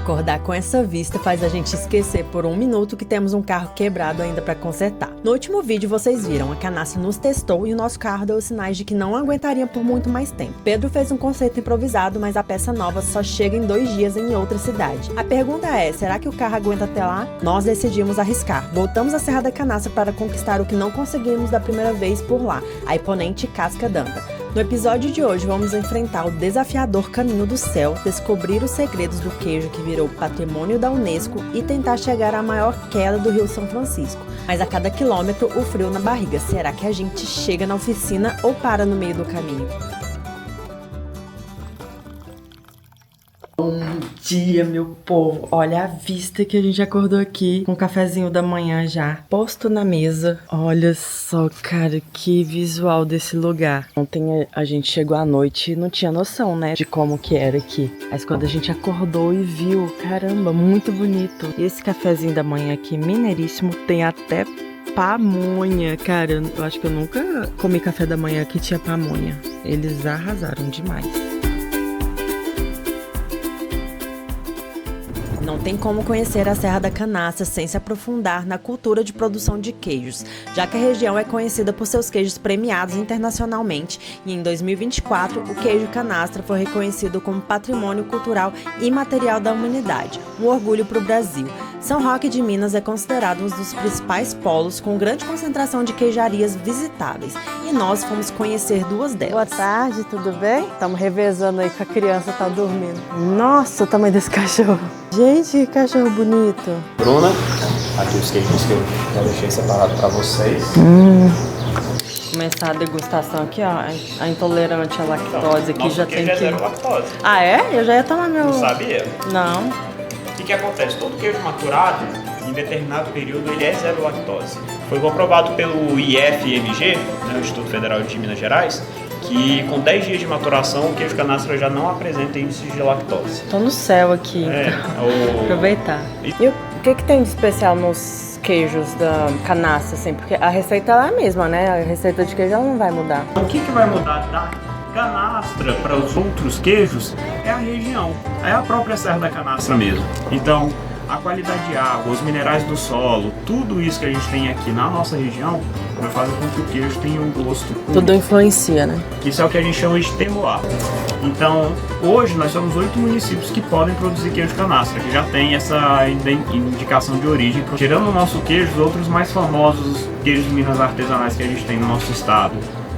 Acordar com essa vista faz a gente esquecer por um minuto que temos um carro quebrado ainda para consertar. No último vídeo vocês viram, a Canastra nos testou e o nosso carro deu sinais de que não aguentaria por muito mais tempo. Pedro fez um conserto improvisado, mas a peça nova só chega em 2 dias em outra cidade. A pergunta é, será que o carro aguenta até lá? Nós decidimos arriscar. Voltamos à Serra da Canastra para conquistar o que não conseguimos da primeira vez por lá, a imponente Casca d'Anta. No episódio de hoje vamos enfrentar o desafiador caminho do céu, descobrir os segredos do queijo que virou patrimônio da Unesco e tentar chegar à maior queda do Rio São Francisco. Mas a cada quilômetro o frio na barriga, será que a gente chega na oficina ou para no meio do caminho? Bom dia, meu povo! Olha a vista que a gente acordou aqui com o cafezinho da manhã já posto na mesa. Olha só, cara, que visual desse lugar. Ontem a gente chegou à noite e não tinha noção, né, de como que era aqui. Mas quando a gente acordou e viu, caramba, muito bonito. E esse cafezinho da manhã aqui, mineiríssimo, tem até pamonha. Cara, eu acho que eu nunca comi café da manhã que tinha pamonha. Eles arrasaram demais. Não tem como conhecer a Serra da Canastra sem se aprofundar na cultura de produção de queijos, já que a região é conhecida por seus queijos premiados internacionalmente e em 2024 o queijo Canastra foi reconhecido como Patrimônio Cultural Imaterial da Humanidade, um orgulho para o Brasil. São Roque de Minas é considerado um dos principais polos com grande concentração de queijarias visitáveis e nós fomos conhecer 2 delas. Boa tarde, tudo bem? Estamos revezando aí que a criança tá dormindo. Nossa, o tamanho desse cachorro. Gente, que cachorro bonito. Bruna, aqui os queijos que eu já deixei separado para vocês. Começar a degustação aqui, ó. A intolerante à lactose aqui já tem que... zero lactose. Ah, é? Eu já ia tomar meu... Não sabia? Não. O que acontece? Todo queijo maturado, em determinado período, ele é zero lactose. Foi comprovado pelo IFMG, né, o Instituto Federal de Minas Gerais, que com 10 dias de maturação o queijo Canastra já não apresenta índice de lactose. Tô no céu aqui, então. Aproveitar. E o que tem de especial nos queijos da Canastra, assim? Porque a receita é a mesma, né? A receita de queijo ela não vai mudar. O que vai mudar da Canastra para os outros queijos é a região, é a própria Serra da Canastra mesmo. Então, a qualidade de água, os minerais do solo, tudo isso que a gente tem aqui na nossa região vai fazer com que o queijo tenha um gosto único. Tudo influencia, né? Isso é o que a gente chama de terroir. Então, hoje nós somos 8 municípios que podem produzir queijo Canastra, que já tem essa indicação de origem. Tirando o nosso queijo, os outros mais famosos queijos de Minas artesanais que a gente tem no nosso estado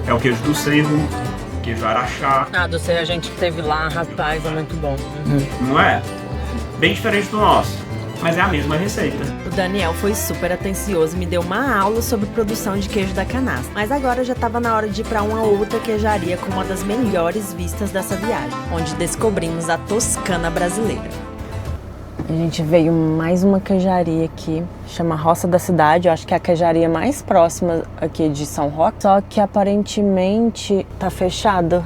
é o queijo do Cerro, queijo Araxá. Ah, do Cerro a gente teve lá, rapaz, é muito bom. Não é? Bem diferente do nosso, mas é a mesma receita. O Daniel foi super atencioso e me deu uma aula sobre produção de queijo da Canastra. Mas agora já estava na hora de ir para uma outra queijaria com uma das melhores vistas dessa viagem, onde descobrimos a Toscana brasileira. A gente veio mais uma queijaria aqui, chama Roça da Cidade, eu acho que é a queijaria mais próxima aqui de São Roque, só que aparentemente tá fechada.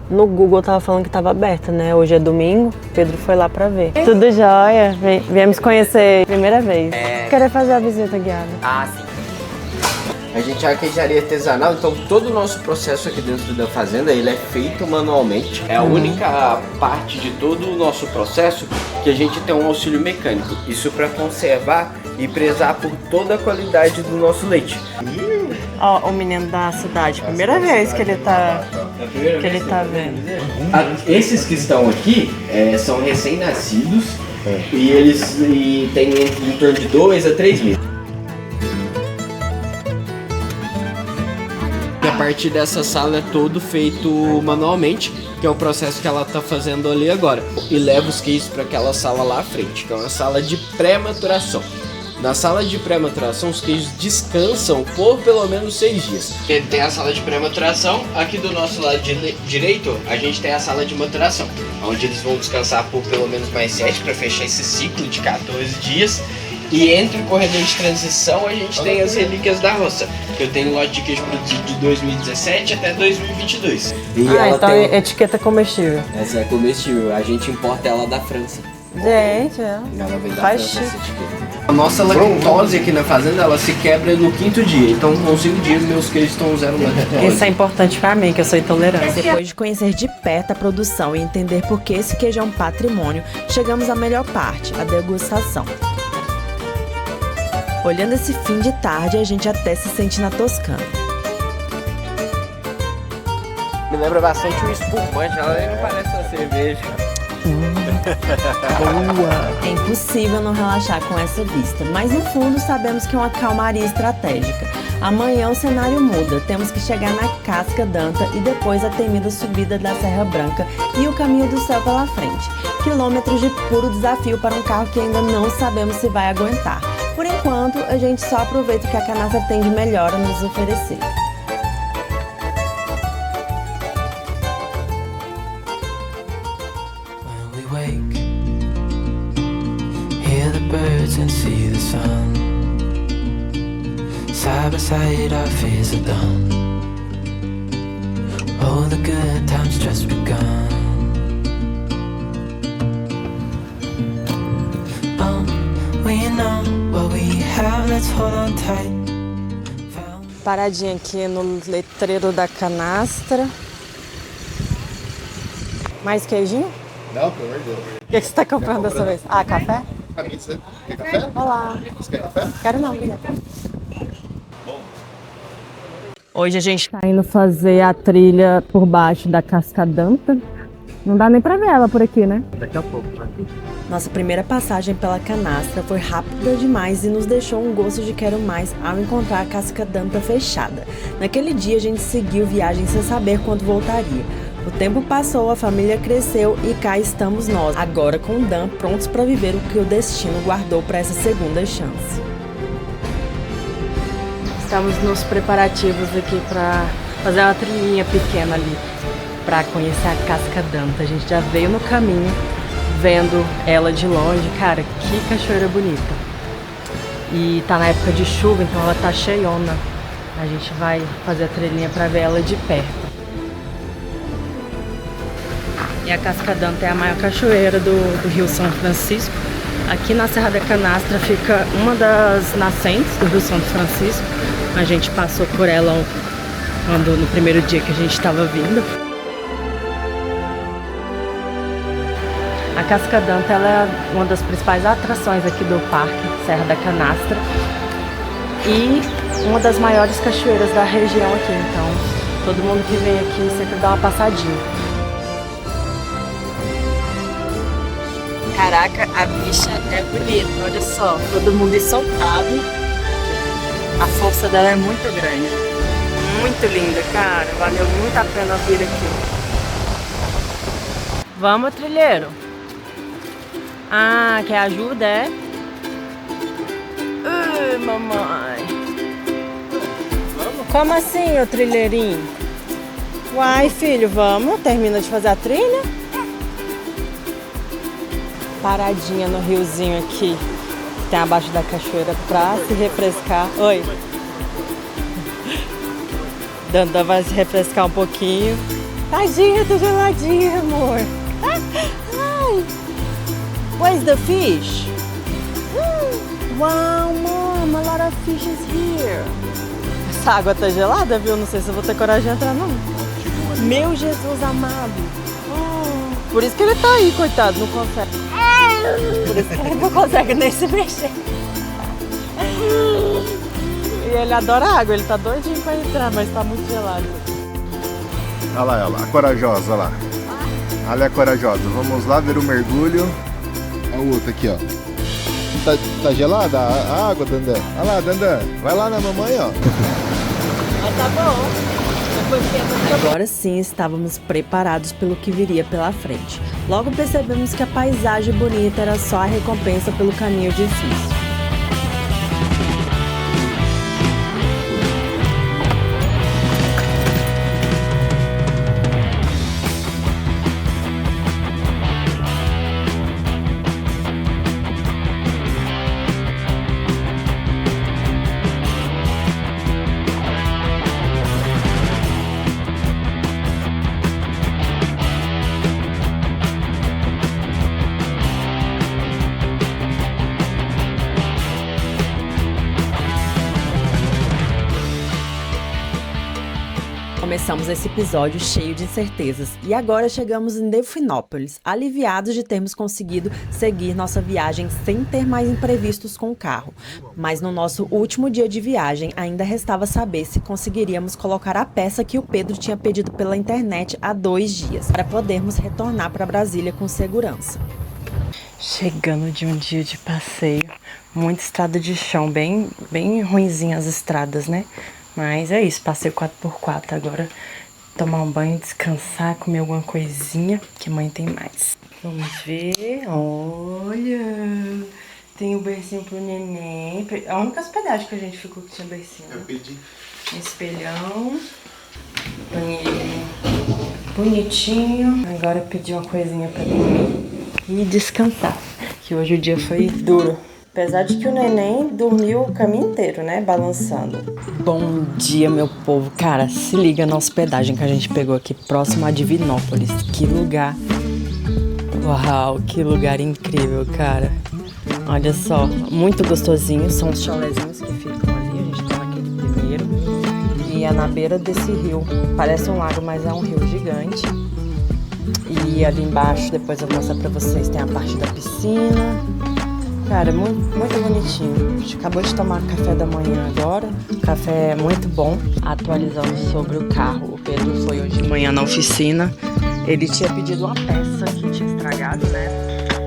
No Google tava falando que tava aberta, né? Hoje é domingo, Pedro foi lá pra ver. Tudo jóia, viemos conhecer primeira vez. Querer fazer a visita guiada. Ah, sim. A gente é uma queijaria artesanal, então todo o nosso processo aqui dentro da fazenda, ele é feito manualmente. É a única parte de todo o nosso processo que a gente tem um auxílio mecânico. Isso para conservar e prezar por toda a qualidade do nosso leite. Ó, o menino da cidade, primeira vez que ele tá vendo. Esses que estão aqui são recém-nascidos e eles têm em torno de 2 a 3 meses. A partir dessa sala é todo feito manualmente, que é o processo que ela tá fazendo ali agora. E leva os queijos para aquela sala lá à frente, que é uma sala de pré-maturação. Na sala de pré-maturação, os queijos descansam por pelo menos 6 dias. Tem a sala de pré-maturação, aqui do nosso lado direito, a gente tem a sala de maturação, onde eles vão descansar por pelo menos mais 7 para fechar esse ciclo de 14 dias. E entre o corredor de transição a gente tem as relíquias da roça. Eu tenho um lote de queijo produzido de 2017 até 2022. E ela então tem... etiqueta comestível. Essa é comestível, a gente importa ela da França. Gente, Ela vem da faz França, chique. esse tipo. A nossa lactose aqui na fazenda, ela se quebra no 5º dia. Então, com 5 dias, meus queijos estão zero lactose. Isso é importante pra mim, que eu sou intolerante. Depois de conhecer de perto a produção e entender por que esse queijo é um patrimônio, chegamos à melhor parte, a degustação. Olhando esse fim de tarde, a gente até se sente na Toscana. Me lembra bastante um espumante, ela nem parece uma cerveja. Boa! É impossível não relaxar com essa vista, mas no fundo sabemos que é uma calmaria estratégica. Amanhã o cenário muda, temos que chegar na Casca d'Anta e depois a temida subida da Serra Branca e o caminho do céu pela frente. Quilômetros de puro desafio para um carro que ainda não sabemos se vai aguentar. Por enquanto, a gente só aproveita o que a Canastra tem de melhor a nos oferecer. Wake, hear the birds and see the sun. Side by side our fears are done. Oh, the good times just begun. We know what we have, let's hold on tight. Paradinha aqui no letreiro da Canastra. Mais queijinho? Não, pelo amor de Deus. O que você tá comprando dessa vez? Ah, café? Quer café? Olá. Você quer café? Quero não, obrigada. Hoje a gente tá indo fazer a trilha por baixo da Casca d'Anta. Não dá nem pra ver ela por aqui, né? Daqui a pouco, né? Nossa primeira passagem pela Canastra foi rápida demais e nos deixou um gosto de quero mais ao encontrar a Casca d'Anta fechada. Naquele dia a gente seguiu viagem sem saber quando voltaria. O tempo passou, a família cresceu e cá estamos nós, agora com o Dan prontos para viver o que o destino guardou para essa segunda chance. Estamos nos preparativos aqui para fazer uma trilhinha pequena ali, para conhecer a Casca d'Anta. A gente já veio no caminho, vendo ela de longe. Cara, que cachoeira bonita. E tá na época de chuva, então ela tá cheiona. A gente vai fazer a trilhinha para ver ela de perto. E a Casca d'Anta é a maior cachoeira do Rio São Francisco. Aqui na Serra da Canastra fica uma das nascentes do Rio São Francisco. A gente passou por ela no primeiro dia que a gente estava vindo. A Casca d'Anta ela é uma das principais atrações aqui do Parque Serra da Canastra e uma das maiores cachoeiras da região aqui. Então, todo mundo que vem aqui sempre dá uma passadinha. Caraca, a bicha é bonita, olha só, todo mundo soltado. A força dela é muito grande. Muito linda, cara. Valeu muito a pena vir aqui. Vamos, trilheiro? Ah, quer ajuda, é? Mamãe. Como assim, ô trilheirinho? Uai, filho, vamos? Termina de fazer a trilha? Paradinha no riozinho aqui, tem abaixo da cachoeira pra se refrescar. Oi. Dandan vai se refrescar um pouquinho. Tadinha, tô geladinha, amor. Ai. Where's the fish? Wow, mom, a lot of fish is here. Essa água tá gelada, viu? Não sei se eu vou ter coragem de entrar, não. Meu Jesus amado. Por isso que ele tá aí, coitado, não consegue. Por isso que ele não consegue nem se mexer. E ele adora água, ele tá doidinho pra entrar, mas tá muito gelado. Olha lá ela, a corajosa, olha lá. Olha a corajosa. Vamos lá ver o mergulho. Olha o outro aqui, ó. Tá gelada a água, Dandan? Olha lá, Dandan. Vai lá na mamãe, ó. Mas tá bom. Agora sim estávamos preparados pelo que viria pela frente. Logo percebemos que a paisagem bonita era só a recompensa pelo caminho difícil. Começamos esse episódio cheio de incertezas e agora chegamos em Delfinópolis, aliviados de termos conseguido seguir nossa viagem sem ter mais imprevistos com o carro. Mas no nosso último dia de viagem ainda restava saber se conseguiríamos colocar a peça que o Pedro tinha pedido pela internet há 2 dias, para podermos retornar para Brasília com segurança. Chegando de um dia de passeio, muita estrada de chão, bem ruinzinha as estradas, né? Mas é isso, passeio 4x4 agora, tomar um banho, descansar, comer alguma coisinha, que amanhã tem mais. Vamos ver, olha, tem o bercinho pro neném, a única hospedagem que a gente ficou que tinha bercinho. Eu pedi. Espelhão, banheirinho bonitinho, agora pedir uma coisinha pra comer e descansar, que hoje o dia foi duro. Apesar de que o neném dormiu o caminho inteiro, né? Balançando. Bom dia, meu povo. Cara, se liga na hospedagem que a gente pegou aqui, próximo a Divinópolis. Que lugar. Uau, que lugar incrível, cara. Olha só, muito gostosinho. São os chalezinhos que ficam ali. A gente tá naquele primeiro. E é na beira desse rio. Parece um lago, mas é um rio gigante. E ali embaixo, depois eu vou mostrar pra vocês, tem a parte da piscina. Cara, muito bonitinho. A gente acabou de tomar café da manhã agora. O café é muito bom. Atualizando sobre o carro. O Pedro foi hoje de manhã na oficina. Ele tinha pedido uma peça que tinha estragado, né?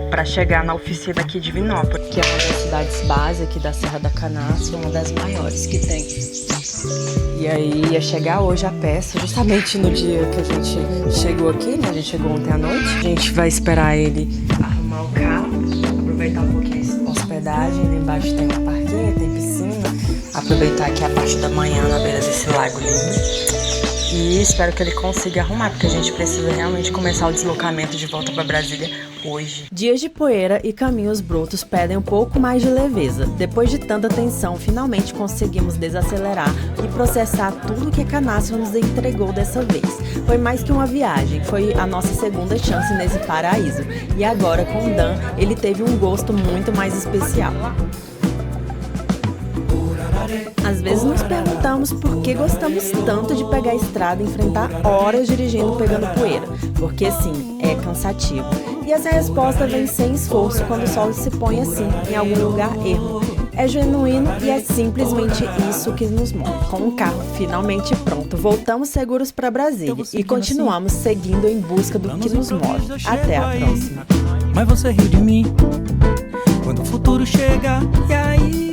Pra chegar na oficina aqui de Divinópolis, que é uma das cidades base aqui da Serra da Canastra, uma das maiores que tem. E aí ia chegar hoje a peça, justamente no dia que a gente chegou aqui, né? A gente chegou ontem à noite. A gente vai esperar ele arrumar o carro, aproveitar um pouquinho a hospedagem. Lá embaixo tem uma parquinha, tem piscina. Aproveitar aqui a parte da manhã na beira desse lago lindo. E espero que ele consiga arrumar, porque a gente precisa realmente começar o deslocamento de volta para Brasília hoje. Dias de poeira e caminhos brutos pedem um pouco mais de leveza. Depois de tanta tensão, finalmente conseguimos desacelerar e processar tudo que a Canastra nos entregou dessa vez. Foi mais que uma viagem, foi a nossa segunda chance nesse paraíso. E agora com o Dan, ele teve um gosto muito mais especial. Às vezes nos perguntamos por que gostamos tanto de pegar a estrada e enfrentar horas dirigindo pegando poeira. Porque sim, é cansativo. E essa resposta vem sem esforço quando o sol se põe assim, em algum lugar ermo. É genuíno e é simplesmente isso que nos move. Com o carro finalmente pronto, voltamos seguros para Brasília e continuamos seguindo em busca do que nos move. Até a próxima. Mas você riu de mim quando o futuro chega e aí